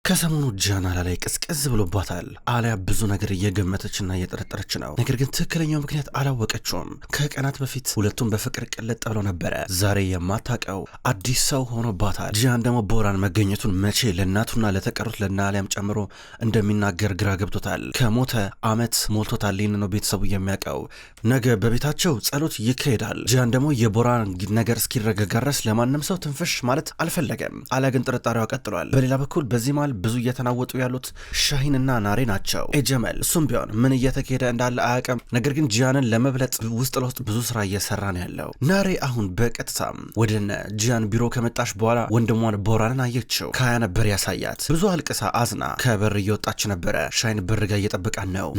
ከሰሞኑ ጃናላ ላይ ቅዝቅዝ ብሎባታል። አሊያ ብዙ ነገር እየገመተችና እየጠረጠረች ነው። ነገር ግን ትክክለኛው ምክንያት አላወቀችውም። ከቀናት በፊት ሁለቱም በፍቅር ቅልጥ ብለው ነበረ። ዛሬ የማታውቀው አዲስ ሰው ሆኖባታል። ጂያን ደግሞ ቦራን መገኘቱን መቼ ለእናቱና ለተቀሩት ለና አሊያም ጨምሮ እንደሚናገር ግራ ገብቶታል። ከሞተ ዓመት ሞልቶታል። ይህን ነው ቤተሰቡ የሚያውቀው። ነገ በቤታቸው ጸሎት ይካሄዳል። ጂያን ደግሞ የቦራን ነገር እስኪረጋጋ ድረስ ለማንም ሰው ትንፍሽ ማለት አልፈለገም። አሊያ ግን ጥርጣሬዋ ቀጥሏል። በሌላ በኩል በዚህ ማል ብዙ እየተናወጡ ያሉት ሻሂንና ናሬ ናቸው። ኤጀመል እሱም ቢሆን ምን እየተካሄደ እንዳለ አያውቅም። ነገር ግን ጂያንን ለመብለጥ ውስጥ ለውስጥ ብዙ ስራ እየሰራ ነው ያለው። ናሬ አሁን በቀጥታ ወደነ ጂያን ቢሮ ከመጣች በኋላ ወንድሟን ቦራንን አየችው። ካያ ነበር ያሳያት። ብዙ አልቅሳ አዝና ከበር እየወጣች ነበረ። ሻሂን በር ጋር እየጠበቃን ነው።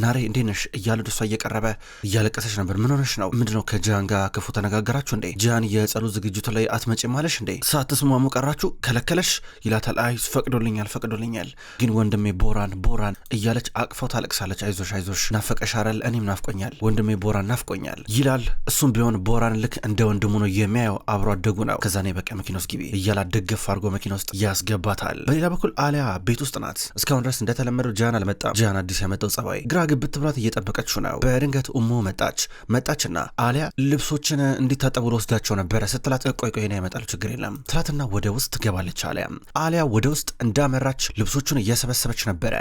ናሬ እንዴት ነሽ እያለ ደሷ እየቀረበ እያለቀሰች ነበር። ምን ሆነሽ ነው? ምንድነው ከጂያን ጋር ክፉ ተነጋገራችሁ እንዴ? ጂያን የጸሎት ዝግጅቱ ላይ አትመጪም ማለሽ እንዴ? ሳትስማሙ ቀራችሁ? ከለከለሽ ይላታል። አይ ፈቅዶልኛል ግን ወንድሜ ቦራን እያለች አቅፈው ታለቅሳለች። አይዞሽ ናፈቀሽ አይደል? እኔም ናፍቆኛል ወንድሜ ቦራን ናፍቆኛል ይላል። እሱም ቢሆን ቦራን ልክ እንደ ወንድሙ ነው የሚያየው። አብሮ አደጉ ነው። ከዛ ነው በቃ መኪና ውስጥ ግቢ እያለ ደገፍ አድርጎ መኪና ውስጥ ያስገባታል። በሌላ በኩል አሊያ ቤት ውስጥ ናት። እስካሁን ድረስ እንደተለመደው ጂያን አልመጣም። ጂያን አዲስ ያመጣው ጸባይ ግራ ግብት ብላት እየጠበቀችው ነው። በድንገት መጣችና አሊያ ልብሶችን እንዲታጠቡ ወስዳቸው ነበረ ስትላት ቆይ ነው ያመጣሉ ችግር የለም ትላትና ወደ ውስጥ ትገባለች። አሊያ ወደ ውስጥ እንዳመራች ልብሶቹን እየሰበሰበች ነበረ።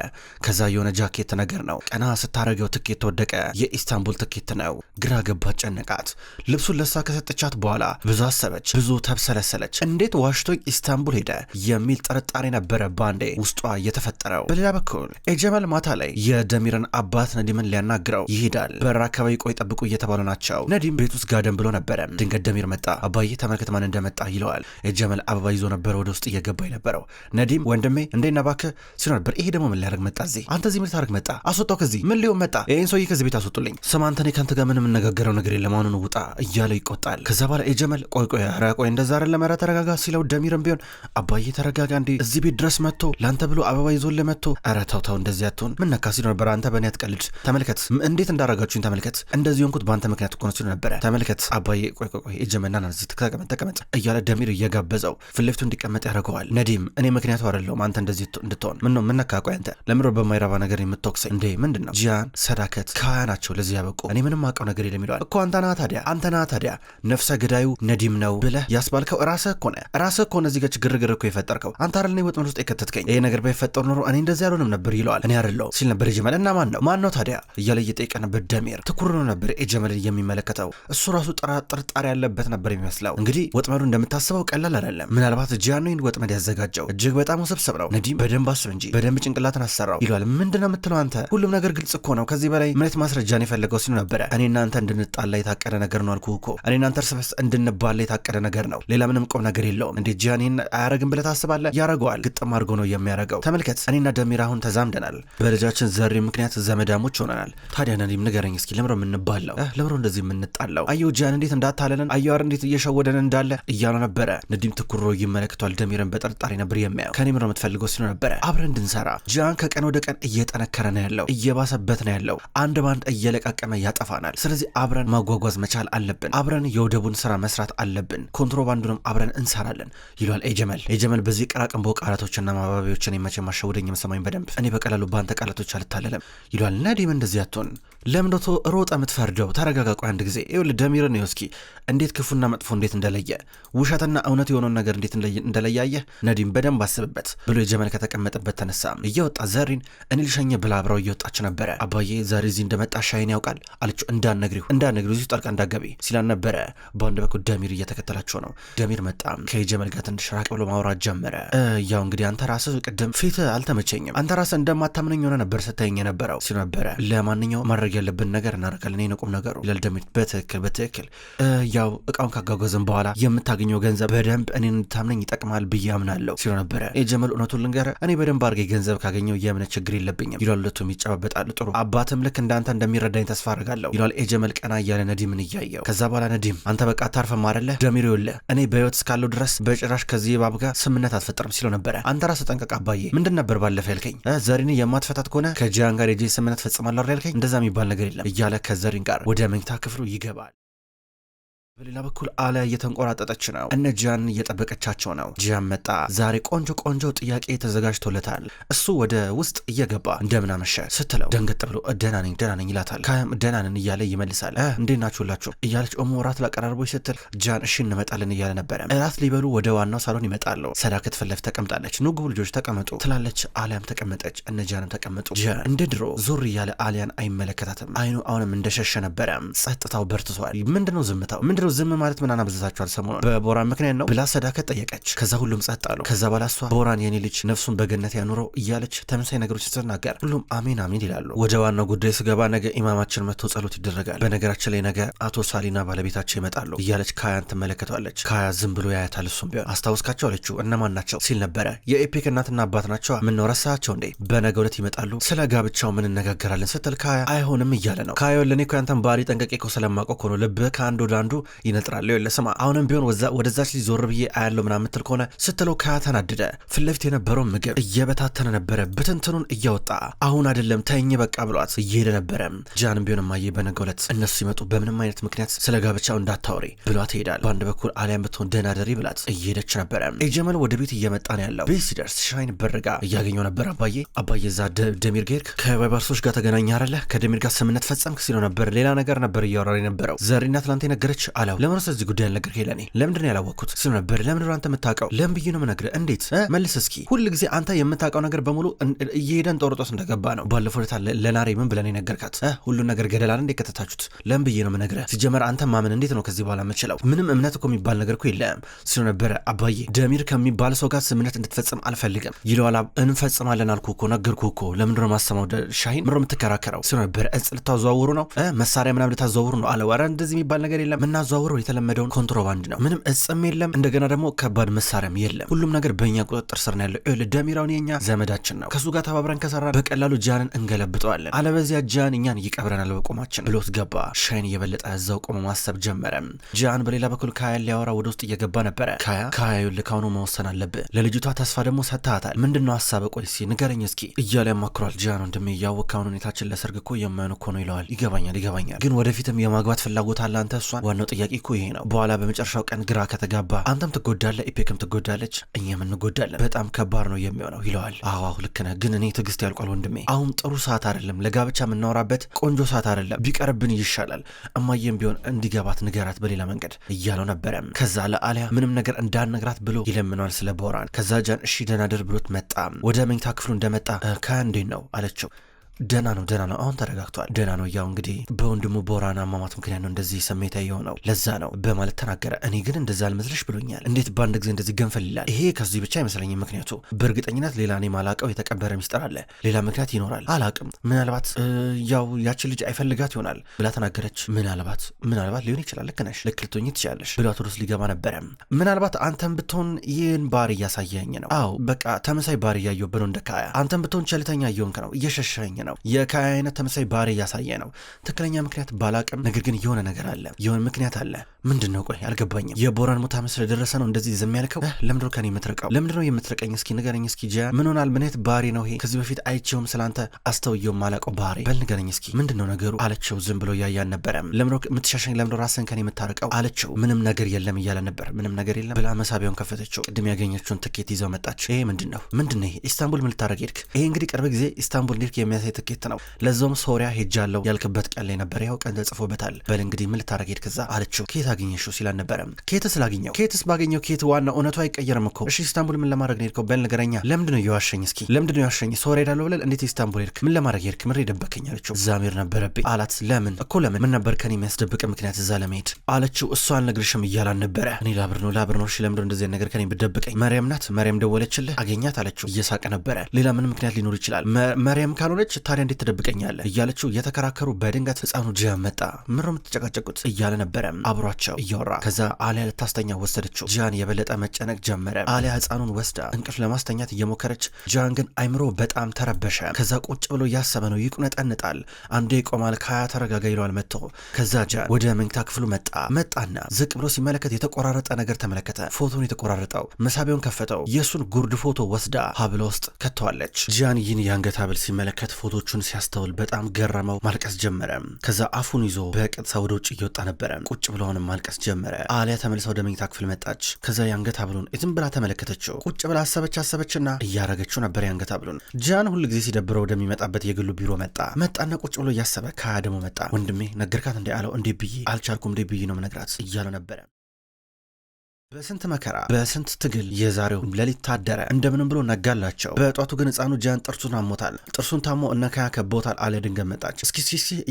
ከዛ የሆነ ጃኬት ነገር ነው። ቀና ስታረገው ትኬት ወደቀ። የኢስታንቡል ትኬት ነው። ግራ ገባት፣ ጨነቃት። ልብሱን ለሳ ከሰጠቻት በኋላ ብዙ አሰበች፣ ብዙ ተብሰለሰለች። እንዴት ዋሽቶኝ ኢስታንቡል ሄደ የሚል ጥርጣሬ ነበረ ባንዴ ውስጧ የተፈጠረው። በሌላ በኩል ኤጀመል ማታ ላይ የደሚርን አባት ነዲምን ሊያናግረው ይሄዳል። በር አካባቢ ቆይ ጠብቁ እየተባሉ ናቸው። ነዲም ቤት ውስጥ ጋደም ብሎ ነበረ። ድንገት ደሚር መጣ። አባዬ ተመልከት ማን እንደመጣ ይለዋል። ኤጀመል አበባ ይዞ ነበረ ወደ ውስጥ እየገባ የነበረው። ነዲም ወንድሜ እንዴና ባከ ሲኖ ነበር። ይሄ ደግሞ ምን ሊያደርግ መጣ? እዚህ አንተ እዚህ ምን ታደርግ መጣ? አስወጣው ከዚህ ምን ሊሆን መጣ? ይሄን ሰውዬ ከዚህ ቤት አስወጡልኝ። ስማ አንተ እኔ ካንተ ጋር ምንም የምነጋገረው ነገር የለም። አሁኑን ውጣ እያለ ይቆጣል። ከዛ በኋላ ኤጀመል ቆይ እንደዛ አይደለም ኧረ ተረጋጋ ሲለው ደሚርም ቢሆን አባዬ ተረጋጋ እንዴ እዚህ ቤት ድረስ መጥቶ ላንተ ብሎ አበባ ይዞልህ መጥቶ ኧረ ተው እንደዚህ አትሆን ምን ነካ ሲለው ነበር። አንተ በእኔ አትቀልድ ተመልከት እንዴት እንዳረጋችሁኝ ተመልከት እንደዚህ ሆንኩት በአንተ ምክንያት እኮ ነው ሲለው ነበረ። ተመልከት አባዬ ቆይ ኤጀመል ና እዚህ ተቀመጥ እያለ ደሚር እየጋበዘው ፊት ለፊቱ እንዲቀመጥ ያደርገዋል። ነዲም እኔ ምክንያቱ አይደለሁም አንተ እንደዚህ እንድትሆን ምን ነካ? ቆይ አንተ ለምሮ በማይረባ ነገር የምትወቅሰኝ እንዴ ምንድነው? ጂያን ሰዳከት ካያ ናቸው ለዚህ ያበቁ። እኔ ምንም አውቀው ነገር የለም ይለዋል። እኮ አንተና ታዲያ ነፍሰ ገዳዩ ነዲም ነው ብለህ ያስባልከው ራስህ እኮ ነው እዚህ ጋር ግርግር እኮ የፈጠርከው አንተ አይደል? ወጥመድ ውስጥ የከተትከኝ። ይሄ ነገር ባይፈጠር ኖሮ እኔ እንደዚህ ያልሆንም ነበር ይለዋል። እኔ አይደለሁ ሲል ነበር ኤጀመል። እና ማን ነው ታዲያ እያለ እየጠየቀ ነበር። ደሚር ትኩር ነው ነበር ኤጀመልን የሚመለከተው። እሱ ራሱ ጥርጣሬ ያለበት ነበር የሚመስለው። እንግዲህ ወጥመዱ እንደምታስበው ቀላል አይደለም። ምናልባት ጂያን ነው ይህን ወጥመድ ያዘጋጀው። እጅግ በጣም ውስብስብ ነው። ነዲም በደንብ አስብ እንጂ በደንብ ጭንቅላትን አሰራው ይለዋል። ምንድነው የምትለው አንተ? ሁሉም ነገር ግልጽ እኮ ነው። ከዚህ በላይ ምን አይነት ማስረጃ ነው የፈለገው ሲሉ ነበረ። እኔ እናንተ እንድንጣላ የታቀደ ነገር ነው አልኩህ እኮ። እኔ እናንተ እርስ በርስ እንድንባላ የታቀደ ነገር ነው። ሌላ ምንም ቁም ነገር የለውም። እንዴ ጂያን ይህን አያረግም ብለህ ታስባለህ? ያረገዋል። ግጥም አድርጎ ነው የሚያረገው። ተመልከት እኔና ደሚር አሁን ተዛምደናል። በልጃችን ዘሪ ምክንያት ዘመዳሞች ሆነናል። ታዲያ ነዲም ንገረኝ እስኪ ለምሮ የምንባላው ለምሮ እንደዚህ የምንጣላው? አየው ጂያን እንዴት እንዳታለለን አየዋር እንዴት እየሸወደን እንዳለ እያሉ ነበረ። ነዲም ትኩሮ ይመለከቷል። ደሚርን በጥርጣሬ ነበር የሚያየው። ከኔ ምሮ የምትፈልገው ሲሉ ነበረ። አብረን እንድንሰራ ጂያን ከቀን ወደ ቀን እየጠነከረ ነው ያለው። እየባሰበት ነው ያለው። አንድ ባንድ እየለቃቀመ ያጠፋናል። ስለዚህ አብረን ማጓጓዝ መቻል አለብን። አብረን የወደቡን ስራ መስራት አለብን። ኮንትሮባንዱንም አብረን እንሰራለን ይሏል ኤጀመል በዚህ ቀራቅንቦ ቃላቶችና ማባቢያዎችን የመቼ ማሸውደኝ የምሰማኝ በደንብ እኔ በቀላሉ በአንተ ቃላቶች አልታለለም ይሏል። ነዲም እንደዚህ አትሆን ለምዶቶ ሮጠ የምትፈርደው ተረጋጋ። ቆይ አንድ ጊዜ ይኸውልህ ደሚር ነው እስኪ እንዴት ክፉና መጥፎ እንዴት እንደለየ ውሸትና እውነት የሆነውን ነገር እንዴት እንደለያየ ነዲም በደንብ አስብበት ብሎ ኤጀመል ከተቀመጠበት ተነሳ። እየወጣ ዘሪን እኔ ልሸኘ ብላ አብረው እየወጣች ነበረ። አባዬ ዛሬ እዚህ እንደመጣ ሻይን ያውቃል አለችው። እንዳትነግሪው እዚህ ጣልቃ እንዳትገቢ ሲላን ነበረ። በአንድ በኩል ደሚር እየተከተላቸው ነው። ደሚር መጣ። ከኤጀመል ጋር ትንሽ ራቅ ብሎ ማውራት ጀመረ። ያው እንግዲህ አንተ ራስህ ቅድም ፊት አልተመቸኝም አንተ ራስህ እንደማታምነኝ ሆነ ነበር ስታየኝ የነበረው ሲል ነበረ። ለማንኛውም ማድረግ ያለብን ነገር እናደርጋለን እኔ ነቁም ነገሩ ይላል ደሚር። በትክክል ያው እቃውን ካጓጓዝን በኋላ የምታገኘው ገንዘብ በደንብ እኔን እንድታምነኝ ይጠቅማል ብዬ አምናለሁ ሲል ነበረ። ኤጀመል እውነቱን ልንገርህ እኔ በደንብ አድርጌ ገንዘብ ካገኘው የእምነት ችግር የለብኝም ይሏል። ሁለቱም ይጨባበጣሉ። ጥሩ አባትም ልክ እንዳንተ እንደሚረዳኝ ተስፋ አደርጋለሁ ይሏል ኤጀመል ቀና እያለ ነዲምን እያየው። ከዛ በኋላ ነዲም አንተ በቃ አታርፈም አይደለ? ደሚር ይኸውልህ እኔ በህይወት እስካለው ድረስ በጭራሽ ከዚህ እባብ ጋር ስምነት አትፈጥርም ሲለው ነበረ። አንተ ራስህ ጠንቀቅ አባዬ። ምንድን ነበር ባለፈ ያልከኝ? ዘሪን የማትፈታት ከሆነ ከጂያን ጋር የጄ ስምነት ፈጽማለሁ ያልከኝ? እንደዛ የሚባል ነገር የለም እያለ ከዘሪን ጋር ወደ መኝታ ክፍሉ ይገባል። በሌላ በኩል አሊያ እየተንቆራጠጠች ነው። እነ ጂያንን እየጠበቀቻቸው ነው። ጂያን መጣ። ዛሬ ቆንጆ ጥያቄ ተዘጋጅቶለታል። እሱ ወደ ውስጥ እየገባ እንደምን አመሸ ስትለው ደንገጥ ብሎ ደህና ነኝ ይላታል። ካያም ደህና ነን እያለ ይመልሳል። እንዴት ናችሁላችሁ እያለች እራት ላቀራርቦች ስትል ጂያን እሺ እንመጣለን እያለ ነበረ። እራት ሊበሉ ወደ ዋናው ሳሎን ይመጣሉ። ሰዳከት ፊት ለፊት ተቀምጣለች። ኑ ግቡ ልጆች ተቀመጡ ትላለች። አሊያም ተቀመጠች። እነ ጂያንም ተቀመጡ። ጂያን እንደ ድሮ ዞር እያለ አሊያን አይመለከታትም። አይኑ አሁንም እንደሸሸ ነበረ። ጸጥታው በርትቷል። ምንድነው ዝምታው? ዝም ማለት ምን አናበዛችኋል ሰሞኑን በቦራን ምክንያት ነው ብላ ሰዳከት ጠየቀች። ከዛ ሁሉም ጸጥ አሉ። ከዛ በኋላ እሷ ቦራን የኔ ልጅ ነፍሱን በገነት ያኑረው እያለች ተመሳሳይ ነገሮች ስትናገር ሁሉም አሜን ይላሉ። ወደ ዋናው ጉዳይ ስገባ ነገ ኢማማችን መጥቶ ጸሎት ይደረጋል። በነገራችን ላይ ነገ አቶ ሳሊና ባለቤታቸው ይመጣሉ እያለች ካያን ትመለከተዋለች። ካያ ዝም ብሎ ያያታል። እሱም ቢሆን አስታውስካቸው አለችው። እነማን ናቸው ሲል ነበረ። የኤፒክ እናትና አባት ናቸው። ምን ነው ረሳቸው እንዴ? በነገ ዕለት ይመጣሉ። ስለ ጋብቻው ምን እነጋገራለን ስትል ካያ አይሆንም እያለ ነው። ካያ ለኔ እኮ ያንተን ባህሪ ጠንቀቄ እኮ ስለማውቀው እኮ ነው ልብህ ከአንዱ ወደ አንዱ ይነጥራል። ለስማ አሁንም ቢሆን ወደዛች ልጅ ዞር ብዬ አያለው ምናምን የምትል ከሆነ ስትለው ካያ ተናደደ። ፊት ለፊት የነበረውን ምግብ እየበታተነ ነበረ፣ ብትንትኑን እያወጣ አሁን አይደለም ተኝ በቃ ብሏት እየሄደ ነበረ። ጃንም ቢሆን ማየ በነገው ዕለት እነሱ ሲመጡ በምንም አይነት ምክንያት ስለ ጋብቻው እንዳታወሪ ብሏት ይሄዳል። በአንድ በኩል አሊያም ብትሆን ደህና ደሪ ብላት እየሄደች ነበረ። ኤጀመል ወደ ቤት እየመጣ ነው ያለው። ቤት ሲደርስ ሻይን በርጋ እያገኘው ነበር። አባዬ እዛ ደሚር ጋር ከቫይባርሶች ጋር ተገናኘ አይደለ? ከደሚር ጋር ስምነት ፈጸምክ ሲለው ነበር። ሌላ ነገር ነበር እያወራሪ ነበረው። ዘሪና ትላንት ነገረች አለው። ለምንስ እዚህ ጉዳይ አልነገርከኝ ለኔ? ለምንድን ያላወቅኩት ሲሉ ነበር። ለምንድን አንተ የምታውቀው? ለምን ብዬ ነው የምነግርህ? እንዴት መልስ እስኪ። ሁል ጊዜ አንተ የምታውቀው ነገር በሙሉ እየሄደን ጦርጦስ እንደገባ ነው። ባለፈው ዕለት ለናሬ ምን ብለን ነገርካት? ሁሉን ነገር ገደላል እንዴ ከተታችሁት? ለምን ብዬ ነው የምነግርህ? ሲጀመር አንተ ማመን እንዴት ነው ከዚህ በኋላ የምችለው? ምንም እምነት እኮ የሚባል ነገር እኮ የለም ሲሉ ነበር። አባዬ ደሚር ከሚባል ሰው ጋር ስምነት እንድትፈጽም አልፈልግም ይለዋል። እንፈጽማለን አልኩ እኮ ነገርኩህ እኮ። ለምንድን ነው ማሰማው? ሻሂን ምሮ የምትከራከረው ሲሉ ነበር። እጽ ልታዘዋውሩ ነው? መሳሪያ ምናምን ልታዘዋውሩ ነው አለ። ኧረ እንደዚህ የሚባል ነገር የለም። የምናዘዋውረው የተለመደውን ኮንትሮባንድ ነው። ምንም እጽም የለም። እንደገና ደግሞ ከባድ መሳሪያም የለም። ሁሉም ነገር በእኛ ቁጥጥር ስር ነው ያለው። ደሚራውን የኛ ዘመዳችን ነው። ከሱ ጋር ተባብረን ከሰራን በቀላሉ ጃንን እንገለብጠዋለን። አለበዚያ ጃን እኛን ይቀብረናል በቆማችን ብሎት ገባ። ሻይን እየበለጠ እዛው ቆሞ ማሰብ ጀመረ። ጃን በሌላ በኩል ካያ ሊያወራ ወደ ውስጥ እየገባ ነበረ። ካያ ልካውኑ መወሰን አለብህ። ለልጅቷ ተስፋ ደግሞ ሰጥተሃታል። ምንድነው ሀሳብ? ቆይ እስኪ ንገረኝ እስኪ እያለ ያማክሯል። ጃን ወንድሜ እያወቅከውን ሁኔታችን ለሰርግ እኮ የማይሆን እኮ ነው ይለዋል። ይገባኛል ግን ወደፊትም የማግባት ፍላጎት አለ አንተ እሷን። ዋናው ጥያቄ እኮ ይሄ ነው። በኋላ በመጨረሻው ቀን ግራ ከተጋባ አንተም ትጎዳለህ፣ ኢፔክም ትጎዳለች፣ እኛም እንጎዳለን። በጣም ከባድ ነው የሚሆነው ይለዋል። አዎ ልክ ነህ፣ ግን እኔ ትዕግስት ያልቋል ወንድሜ። አሁን ጥሩ ሰዓት አይደለም፣ ለጋብቻ የምናወራበት ቆንጆ ሰዓት አይደለም። ቢቀርብን ይሻላል። እማዬም ቢሆን እንዲገባት ንገራት በሌላ መንገድ እያለው ነበረ። ከዛ ለአሊያ ምንም ነገር እንዳልነግራት ብሎ ይለምኗል ስለ ቦራን። ከዛ ጃን እሺ ደህና ደር ብሎት መጣ። ወደ መኝታ ክፍሉ እንደመጣ ከእንዴት ነው አለችው። ደህና ነው አሁን ተረጋግቷል። ደህና ነው ያው እንግዲህ በወንድሙ ቦራን አሟሟት ምክንያት ነው እንደዚህ ስሜታዊ የሆነው ለዛ ነው በማለት ተናገረ። እኔ ግን እንደዛ አልመስልሽ ብሎኛል። እንዴት በአንድ ጊዜ እንደዚህ ገንፈል ይላል? ይሄ ከዚህ ብቻ አይመስለኝም። ምክንያቱ በእርግጠኝነት ሌላ እኔ ማላቀው የተቀበረ ሚስጥር አለ። ሌላ ምክንያት ይኖራል። አላቅም። ምናልባት ያው ያችን ልጅ አይፈልጋት ይሆናል ብላ ተናገረች። ምናልባት ሊሆን ይችላል። ልክ ነሽ፣ ልክ ልትሆኚ ትችላለሽ ብሏት ወደ ውስጥ ሊገባ ነበረ። ምናልባት አንተም ብትሆን ይህን ባህሪ እያሳየኝ ነው። አዎ በቃ ተመሳይ ባህሪ እያየሁብህ ነው። እንደ ካያ አንተም ብትሆን ቸልተኛ እየሆንክ ነው፣ እየሸሸኝ ነው። የካያ አይነት ተመሳይ ባህሪ እያሳየ ነው። ትክክለኛ ምክንያት ባላቅም ነገር ግን የሆነ ነገር አለ፣ የሆነ ምክንያት አለ። ምንድን ነው? ቆይ አልገባኝም። የቦራን ሙት ዓመት ስለደረሰ ነው እንደዚህ ዝም ያልከው? ለምንድነው ከኔ የምትርቀው? ለምንድነው የምትርቀኝ? እስኪ ንገረኝ እስኪ ጃ ምን ሆናል? ምን አይነት ባህሪ ነው ይሄ? ከዚህ በፊት አይቼውም ስላንተ አስተውየውም ማላቀው ባህሪ። በል ንገረኝ እስኪ ምንድነው ነገሩ አለችው። ዝም ብሎ ያያን ነበረ። ለምንድነው የምትሻሸኝ? ለምንድነው ራስን ከኔ የምታርቀው አለችው። ምንም ነገር የለም እያለ ነበር። ምንም ነገር የለም ብላ መሳቢያውን ከፈተችው። ቅድም ያገኘችውን ትኬት ይዘው መጣች። ይሄ ምንድነው ይሄ? ኢስታንቡል ምን ልታረግ ሄድክ? ይሄ እንግዲህ ቅርብ ጊዜ ኢስታንቡል ሄድክ የሚያሳይ ትኬት ነው። ለዛውም ሶሪያ ሄጃለሁ ያልክበት ቀን ላይ ነበር። ያው ቀን ተጽፎበታል። በል እንግዲህ ምን ልታረግ ሄድክ እዛ አለችው። ከየት አገኘሽው ሲላል ነበረ። ከየትስ ላገኘው? ከየትስ ባገኘው? ከየት ዋና እውነቱ አይቀየርም እኮ። እሺ ኢስታንቡል ምን ለማድረግ ነው ሄድከው? በል ንገረኛ። ለምንድነው የዋሸኝ? እስኪ ለምንድነው የዋሸኝ? ሶሪያ ሄዳለሁ ብለህ እንዴት ኢስታንቡል ሄድክ? ምን ለማድረግ ሄድክ? ምን ደበከኝ አለችው። ዛሚር ነበረብኝ አላት። ለምን እኮ ለምን? ምን ነበር ከኔ የሚያስደብቅ ምክንያት እዛ ለመሄድ አለችው። እሷ አልነግርሽም እያላን ነበረ። እኔ ላብር ነው። እሺ ለምንድነው እንደዚህ ነገር ከኔ ብደብቀኝ? መርያም ናት። መርያም ደወለችልህ? አገኛት አለችው። እየሳቀ ነበረ። ሌላ ምን ምክንያት ሊኖር ይችላል? መርያም ካልሆነች ታዲያ እንዴት ትደብቀኛለህ? እያለችው እየተከራከሩ በድንገት ህፃኑ ጂያን መጣ። ምሮ የምትጨቃጨቁት እያለ ነበረ አብሯቸው እያወራ። ከዛ አሊያ ልታስተኛ ወሰደችው። ጂያን የበለጠ መጨነቅ ጀመረ። አሊያ ህፃኑን ወስዳ እንቅልፍ ለማስተኛት እየሞከረች፣ ጂያን ግን አይምሮ በጣም ተረበሸ። ከዛ ቁጭ ብሎ እያሰበ ነው። ይቁነጠንጣል። አንዴ ይቆማል። ካያ ተረጋጋ ይለዋል መጥቶ። ከዛ ጂያን ወደ መኝታ ክፍሉ መጣና ዝቅ ብሎ ሲመለከት የተቆራረጠ ነገር ተመለከተ። ፎቶን የተቆራረጠው መሳቢያውን ከፈተው። የእሱን ጉርድ ፎቶ ወስዳ ሀብለ ውስጥ ከተዋለች። ጂያን ይህን የአንገት ሀብል ሲመለከት ፎቶ ፎቶዎቹን ሲያስተውል በጣም ገረመው። ማልቀስ ጀመረ። ከዛ አፉን ይዞ በቀጥታ ወደ ውጭ እየወጣ ነበረ። ቁጭ ብለውንም ማልቀስ ጀመረ። አሊያ ተመልሳ ወደ መኝታ ክፍል መጣች። ከዛ የአንገት ሐብሉን ዝም ብላ ተመለከተችው። ቁጭ ብላ አሰበችና እያረገችው ነበር የአንገት ሐብሉን። ጂያን ሁሉ ጊዜ ሲደብረው ወደሚመጣበት የግሉ ቢሮ መጣና ቁጭ ብሎ እያሰበ ከያ ደግሞ መጣ። ወንድሜ ነገርካት እንዴ አለው። እንዴ ብዬ አልቻልኩም፣ እንዴ ብዬ ነው መነግራት እያለው ነበረ። በስንት መከራ በስንት ትግል የዛሬው ሌሊት ታደረ። እንደምንም ብሎ ነጋላቸው። በጧቱ ግን ህፃኑ ጂያን ጥርሱን አሞታል። ጥርሱን ታሞ እነካያ ከቦታል። አሊያ ድንገት መጣች። እስኪ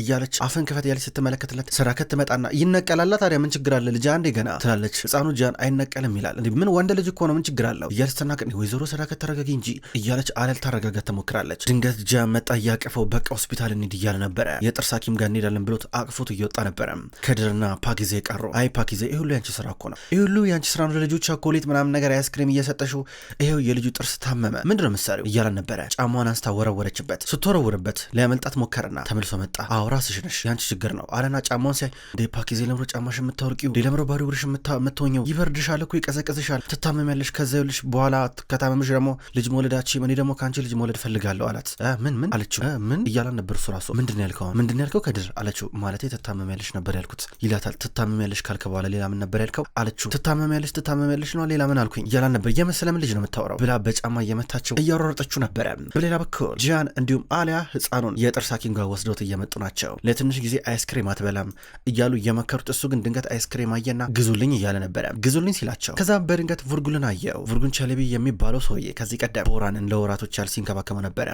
እያለች አፍን ክፈት ያለች ስትመለከትለት ሰዳከት ትመጣና ይነቀላላ ታዲያ ምን ችግር አለ ልጅ አንዴ ገና ትላለች። ህፃኑ ጂያን አይነቀልም ይላል። እንዴ ምን ወንድ ልጅ እኮ ነው ምን ችግር አለው እያለች ስትናገር ወይዘሮ ሰዳከት ተረጋጊ እንጂ እያለች አሊያ ልታረጋጋት ትሞክራለች። ድንገት ጂያን መጣ። እያቀፈው በቃ ሆስፒታል እንሂድ እያለ ነበረ። የጥርስ ሐኪም ጋር እንሄዳለን ብሎት አቅፎት እየወጣ ነበረ። ከድርና ፓኪዜ ቀሩ። አይ ፓኪዜ ይሄ ሁሉ ያንቺ ስራ እኮ ነው፣ ይሄ ሁሉ ያንቺ ስራ ነው። ለልጁ ቸኮሌት ምናምን ነገር አይስክሪም እየሰጠሽው ይሄው የልጁ ጥርስ ታመመ ምንድነው መሳሪው እያለን ነበረ። ጫማዋን አንስታ ወረወረችበት። ስትወረውርበት ሊያመልጣት ሞከረና ተመልሶ መጣ። አዎ ራስሽ ነሽ ያንቺ ችግር ነው አለና ጫማውን ሲያይ እንዴ ፓኪዜ ለምሮ ጫማሽ የምታወልቂው እንዴ ለምሮ ባዶ እግርሽ የምትሆኘው ይበርድሻል እኮ ይቀዘቅዝሻል፣ ትታመሚያለሽ። ከዛ ይኸውልሽ በኋላ ከታመምሽ ደግሞ ልጅ መውለዳችን እኔ ደግሞ ከአንቺ ልጅ መውለድ ፈልጋለሁ አላት። ምን አለችው። ምን እያለን ነበር እሱ ራሱ ምንድን ያልከው ከድር አለችው። ማለቴ ትታመሚያለሽ ነበር ያልኩት ይላታል። ትታመሚያለሽ ካልከ በኋላ ሌላ ምን ነበር ያልከው አለችው። ትታመሚያለሽ ነው ሌላ ምን አልኩኝ እያላን ነበር። የመሰለም ልጅ ነው የምታወራው ብላ በጫማ እየመታቸው እያሯሯጠችው ነበረ። በሌላ በኩል ጂያን እንዲሁም አሊያ ህፃኑን የጥርስ ሐኪም ጋር ወስዶት እየመጡ ናቸው። ለትንሽ ጊዜ አይስክሬም አትበላም እያሉ እየመከሩት እሱ ግን ድንገት አይስክሬም አየና ግዙልኝ እያለ ነበረ። ግዙልኝ ሲላቸው ከዛ በድንገት ቭርጉልን አየው። ቭርጉን ቸለቢ የሚባለው ሰውዬ ከዚህ ቀደም ቦራንን ለወራቶች ያህል ሲንከባከመው ነበረ።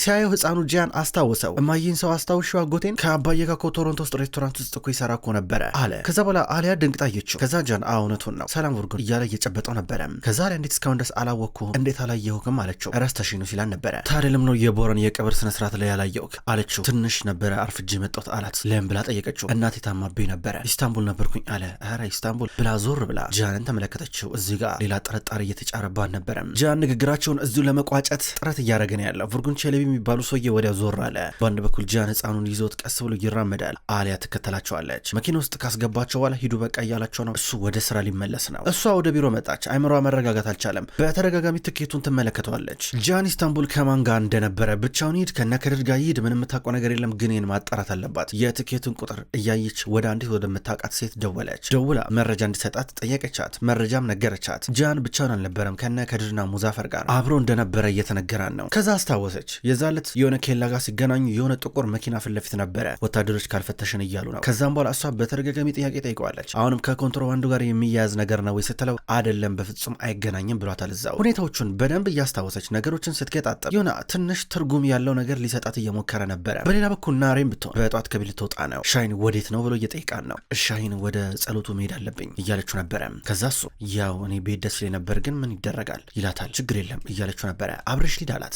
ሲያየው ህፃኑ ጂያን አስታውሰው እማዬን ሰው አስታውሽው አጎቴን ከአባዬ ጋር ቶሮንቶ ውስጥ ሬስቶራንት ውስጥ እኮ ይሰራ እኮ ነበረ አለ። ከዛ በኋላ አሊያ ድንግጣ አየችው። ከዛ ጂያን እውነቱን ነው ሰላም ቭርጉን እያለ እየጨበጠው ነበረ። ከዛ ላይ እንዴት እስካሁን ድረስ አላወቅኩህም እንዴት አላየሁክም አለችው። ረስተሽኝ ነው ሲላን ነበረ። ታዲያ ለምን ነው የቦራን የቀብር ስነ ስርዓት ላይ ያላየሁክ አለችው። ትንሽ ነበረ አርፍጄ መጣሁት አላት። ለምን ብላ ጠየቀችው። እናቴ ታማብኝ ነበረ ኢስታንቡል ነበርኩኝ አለ። ኧረ ኢስታንቡል ብላ ዞር ብላ ጂያንን ተመለከተችው። እዚህ ጋር ሌላ ጥርጣሬ እየተጫረባት ነበረ። ጂያን ንግግራቸውን እዚሁ ለመቋጨት ጥረት እያደረገ ነው ያለው። ቭርጉን ቸለቢ የሚባሉ ሰውዬ ወዲያ ዞር አለ። በአንድ በኩል ጂያን ህፃኑን ይዞት ቀስ ብሎ ይራመዳል። አሊያ ትከተላቸዋለች። መኪና ውስጥ ካስገባቸው በኋላ ሂዱ በቃ እያላቸው ነው። እሱ ወደ ስራ ሊመለስ ነው። እሷ ወደ ቢሮ መጣች። አይምሯ መረጋጋት አልቻለም። በተደጋጋሚ ትኬቱን ትመለከተዋለች። ጂያን ኢስታንቡል ከማን ጋር እንደነበረ ብቻውን ይሄድ ከነከድር ጋር ይሄድ ምንም የምታውቀው ነገር የለም፣ ግን ይህን ማጣራት አለባት። የትኬቱን ቁጥር እያየች ወደ አንዲት ወደምታውቃት ሴት ደወለች። ደውላ መረጃ እንዲሰጣት ጠየቀቻት። መረጃም ነገረቻት። ጂያን ብቻውን አልነበረም ከነከድርና ሙዛፈር ጋር አብሮ እንደነበረ እየተነገራን ነው። ከዛ አስታወሰች። የዛለት የሆነ ኬላ ጋር ሲገናኙ የሆነ ጥቁር መኪና ፊት ለፊት ነበረ። ወታደሮች ካልፈተሽን እያሉ ነው። ከዛም በኋላ እሷ በተደጋጋሚ ጥያቄ ጠይቀዋለች። አሁንም ከኮንትሮባንዱ ጋር የሚያያዝ ነገር ነው ወይ ስትለው አይደለም በፍጹም አይገናኝም ብሏታል። እዛው ሁኔታዎቹን በደንብ እያስታወሰች ነገሮችን ስትገጣጠም የሆነ ትንሽ ትርጉም ያለው ነገር ሊሰጣት እየሞከረ ነበረ። በሌላ በኩል ናሬም ብትሆን በጧት ከቤት ልትወጣ ነው። ሻሂን ወዴት ነው ብሎ እየጠይቃን ነው። ሻሂን ወደ ጸሎቱ መሄድ አለብኝ እያለችው ነበረ። ከዛ እሱ ያው እኔ ቤት ደስ ላይ ነበር ግን ምን ይደረጋል ይላታል። ችግር የለም እያለችው ነበረ። አብረሽ ሊድ አላት።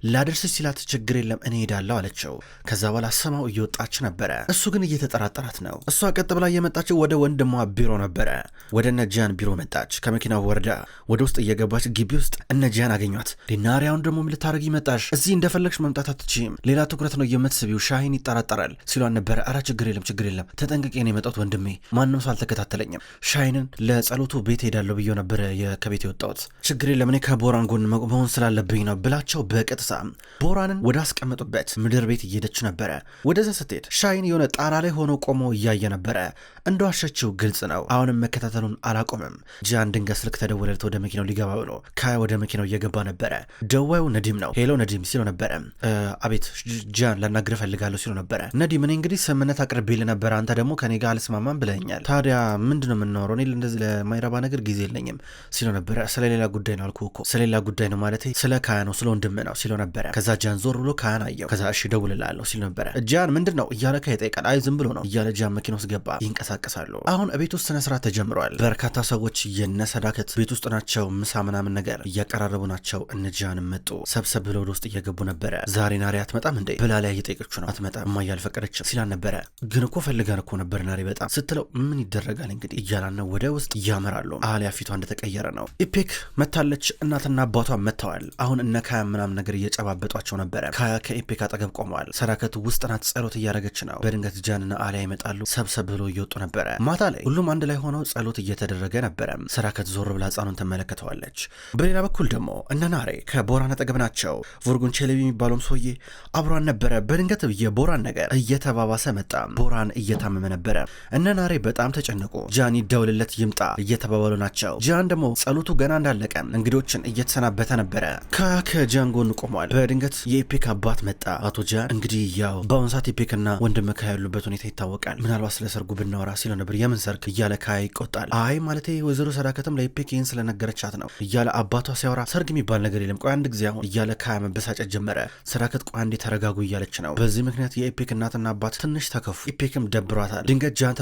ላደርስሽ ሲላት ችግር የለም እኔ ሄዳለሁ አለችው። ከዛ በኋላ ሰማው እየወጣች ነበረ። እሱ ግን እየተጠራጠራት ነው። እሷ ቀጥ ብላ እየመጣችው ወደ ወንድሟ ቢሮ ነበረ። ወደ እነ ጂያን ቢሮ መጣች። ከመኪናው ወርዳ ወደ ውስጥ እየገባች ግቢ ውስጥ እነ ጂያን አገኟት። ዲናሪያውን ደግሞ ምን ልታረጊ መጣሽ? እዚህ እንደፈለግሽ መምጣት አትችይም፣ ሌላ ትኩረት ነው የምትስቢው፣ ሻሂን ይጠራጠራል ሲሏን ነበረ። ኧረ ችግር የለም ተጠንቅቄ ነው የመጣሁት ወንድሜ፣ ማንም ሰው አልተከታተለኝም። ሻሂንን ለጸሎቱ ቤት ሄዳለሁ ብዬ ነበረ ከቤት የወጣሁት። ችግር የለም እኔ ከቦራን ጎን መሆን ስላለብኝ ነው ብላቸው በቀጥታ ቦራንን ወደ አስቀመጡበት ምድር ቤት እየሄደች ነበረ። ወደዛ ስትሄድ ሻሂን የሆነ ጣራ ላይ ሆኖ ቆሞ እያየ ነበረ። እንደዋሸችው ግልጽ ነው። አሁንም መከታተሉን አላቆምም። ጂያን ድንገት ስልክ ተደወለለት ወደ መኪናው ሊገባ ብሎ ወደ መኪናው እየገባ ነበረ። ደዋዩ ነዲም ነው። ሄሎ ነዲም ሲሎ ነበረ። አቤት ጂያን ላናግርህ ፈልጋለሁ ሲሎ ነበረ። ነዲም እኔ እንግዲህ ስምምነት አቅርቤልህ ነበረ፣ አንተ ደግሞ ከኔ ጋር አልስማማም ብለኛል። ታዲያ ምንድን ነው የምናወራው? እኔ እንደዚህ ለማይረባ ነገር ጊዜ የለኝም ሲሎ ነበረ። ስለሌላ ጉዳይ ነው አልኩህ እኮ። ስለሌላ ጉዳይ ነው ማለት ስለ ካያ ነው ስለ ወንድም ነው ሲሎ ነበረ። ከዛ ጂያን ዞር ብሎ ካያን አየው። ከዛ እሺ እደውልልሃለሁ ሲሎ ነበረ። ጂያን ምንድን ነው እያለ ካያ ይጠይቃል። አይ ዝም ብሎ ነው እያለ ጂያን መኪና ውስጥ ገባ። ይንቀሳቀሳሉ። አሁን ቤት ውስጥ ስነ ስርዓት ተጀምሯል። በርካታ ሰዎች የነሰዳከት ቤት ውስጥ ናቸው። ምሳ ምናምን ነገር እያቀራረቡ ናቸው። እነ ጂያን መጡ። ሰብሰብ ብለው ወደ ውስጥ እየገቡ ነበረ። ዛሬ ናሬ አትመጣም እንዴ ብላ ላይ እየጠየቀችው ነው። አትመጣም እማዬ አልፈቀደችም ሲላን ነበረ። ግን እኮ ፈልገን እኮ ነበር ናሬ በጣም ስትለው ምን ይደረጋል እንግዲህ እያላን ነው። ወደ ውስጥ እያመራሉ። አሊያ ፊቷ እንደተቀየረ ነው። ኢፔክ መታለች። እናትና አባቷ መጥተዋል። አሁን እነ ካያ ምናምን ነገር እየጨባበጧቸው ነበረ። ካያ ከኢፔክ አጠገብ ቆመዋል። ሰዳከት ውስጥ ናት፣ ጸሎት እያደረገች ነው። በድንገት ጂያንና አሊያ ይመጣሉ። ሰብሰብ ብሎ እየወጡ ነበረ። ማታ ላይ ሁሉም አንድ ላይ ሆነው ጸሎት እየተደረገ ነበረ። ሰዳከት ዞር ብላ ህፃኑን ትመለከተዋለች። በሌላ በኩል ደግሞ እነ ናሬ ከቦራን አጠገብ ናቸው። ቮርጉን ቼሌቢ የሚባለውም ሰውዬ አብሯን ነበረ። በድንገት የቦራን ነገር እየተባባሰ መጣ። ቦራን እየታመመ ነበረ። እነ ናሬ በጣም ተጨነቁ። ጃን ይደውልለት ይምጣ እየተባባሉ ናቸው። ጃን ደግሞ ጸሎቱ ገና እንዳለቀ እንግዶችን እየተሰናበተ ነበረ። ከጃን ጎን ቆሟል። በድንገት የኢፔክ አባት መጣ። አቶ ጃን እንግዲህ ያው በአሁኑ ሰዓት ኢፔክና ወንድም ካያ ያሉበት ሁኔታ ይታወቃል። ምናልባት ስለ ሰርጉ ብናወራ ሲለው ነበር። የምን ሰርግ እያለ ካያ ይቆጣል። አይ ማለቴ ወይዘሮ ሰዳከትም ለኢፔክ ይህን ስለነገረቻት ነው እያለ አባቷ ሲያወራ ሰርግ የሚባል ነገር የለም ቆይ አንድ ጊዜ አሁን እያለ ካያ መበሳጨት ጀመረ። ሰዳከት ቆይ አንዴ ተረጋጉ እያለች ነው። በዚህ ምክንያት የኢፔክ እናትና አባት ትንሽ ተከፉ። ኢፔክም ደብሯታል። ድንገት ጃን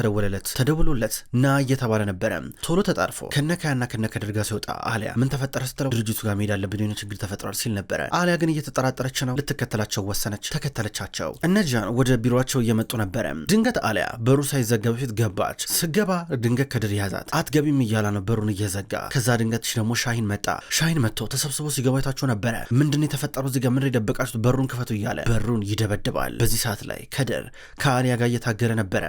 ተደውሎለት ና እየተባለ ነበረ። ቶሎ ተጣርፎ ከነ ካያና ከነ ከድር ጋር ሲወጣ አሊያ ምን ተፈጠረ ስትለው ድርጅቱ ጋር መሄድ አለብን የሆነ ችግር ተፈጥሯል ሲል ነበረ። አሊያ ግን እየተጠራጠረች ነው። ልትከተላቸው ወሰነች። ተከተለቻቸው። እነ ጃን ወደ ቢሮቸው እየመጡ ነበረ። ድንገት አሊያ በሩ ሳይዘጋ በፊት ገባች። ስገባ ድንገት ከድር ያዛት። አትገቢም እያላ ነው በሩን እየዘጋ። ከዛ ድንገት ደግሞ ሻሂን መጣ። ሻሂን መጥቶ ተሰብስቦ ሲገባ አይታቸው ነበረ። ምንድነው የተፈጠረው እዚህ ጋር ምንድነው የደበቃችሁት በሩን ክፈቱ እያለ በሩን ይደበድባል። በዚህ ሰዓት ላይ ከድር ከአሊያ ጋር እየታገለ ነበረ።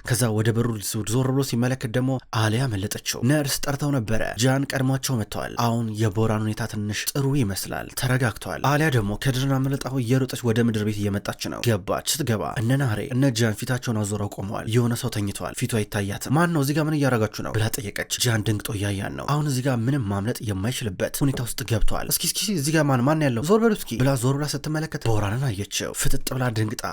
ከዛ ወደ በሩ ዞር ብሎ ሲመለከት ደግሞ አሊያ መለጠችው። ነርስ ጠርተው ነበረ። ጃን ቀድሟቸው መጥተዋል። አሁን የቦራን ሁኔታ ትንሽ ጥሩ ይመስላል፣ ተረጋግተዋል። አሊያ ደግሞ ከድርን አመለጣው እየሮጠች ወደ ምድር ቤት እየመጣች ነው። ገባች። ስትገባ እነ ናሬ እነ ጃን ፊታቸውን አዞረው ቆመዋል። የሆነ ሰው ተኝተዋል። ፊቱ አይታያትም። ማን ነው እዚህ ጋር ምን እያረጋችሁ ነው ብላ ጠየቀች። ጃን ድንግጦ እያያን ነው። አሁን እዚህ ጋር ምንም ማምለጥ የማይችልበት ሁኔታ ውስጥ ገብተዋል። እስኪ እዚህ ጋር ማን ያለው ዞር በሉ እስኪ ብላ ዞር ብላ ስትመለከት ቦራንን አየችው። ፍጥጥ ብላ ድንግጣ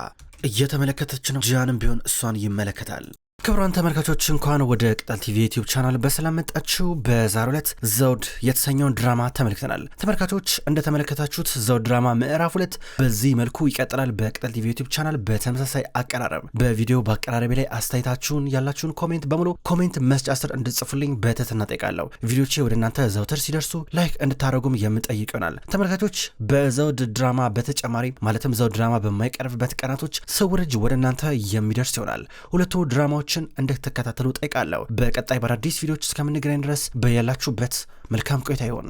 እየተመለከተች ነው። ጃንም ቢሆን እሷን ይመለከታል። ክቡራን ተመልካቾች እንኳን ወደ ቅጠል ቲቪ ዩቲዩብ ቻናል በሰላም መጣችሁ። በዛሬው ዕለት ዘውድ የተሰኘውን ድራማ ተመልክተናል። ተመልካቾች እንደተመለከታችሁት ዘውድ ድራማ ምዕራፍ 2 በዚህ መልኩ ይቀጥላል። በቅጠል ቲቪ ዩቲዩብ ቻናል በተመሳሳይ አቀራረብ በቪዲዮ በአቀራረቤ ላይ አስተያየታችሁን ያላችሁን ኮሜንት በሙሉ ኮሜንት መስጫ ስር እንድጽፉልኝ በትህትና ጠይቃለሁ። ቪዲዮቼ ወደ እናንተ ዘውትር ሲደርሱ ላይክ እንድታደርጉም የምጠይቅ ይሆናል። ተመልካቾች በዘውድ ድራማ በተጨማሪ ማለትም ዘውድ ድራማ በማይቀርብበት ቀናቶች ስውር እጅ ወደ እናንተ የሚደርስ ይሆናል። ሁለቱ ድራማዎች እንድትከታተሉ ጠይቃለሁ። በቀጣይ በአዳዲስ ቪዲዮዎች እስከምንገናኝ ድረስ በያላችሁበት መልካም ቆይታ ይሆን።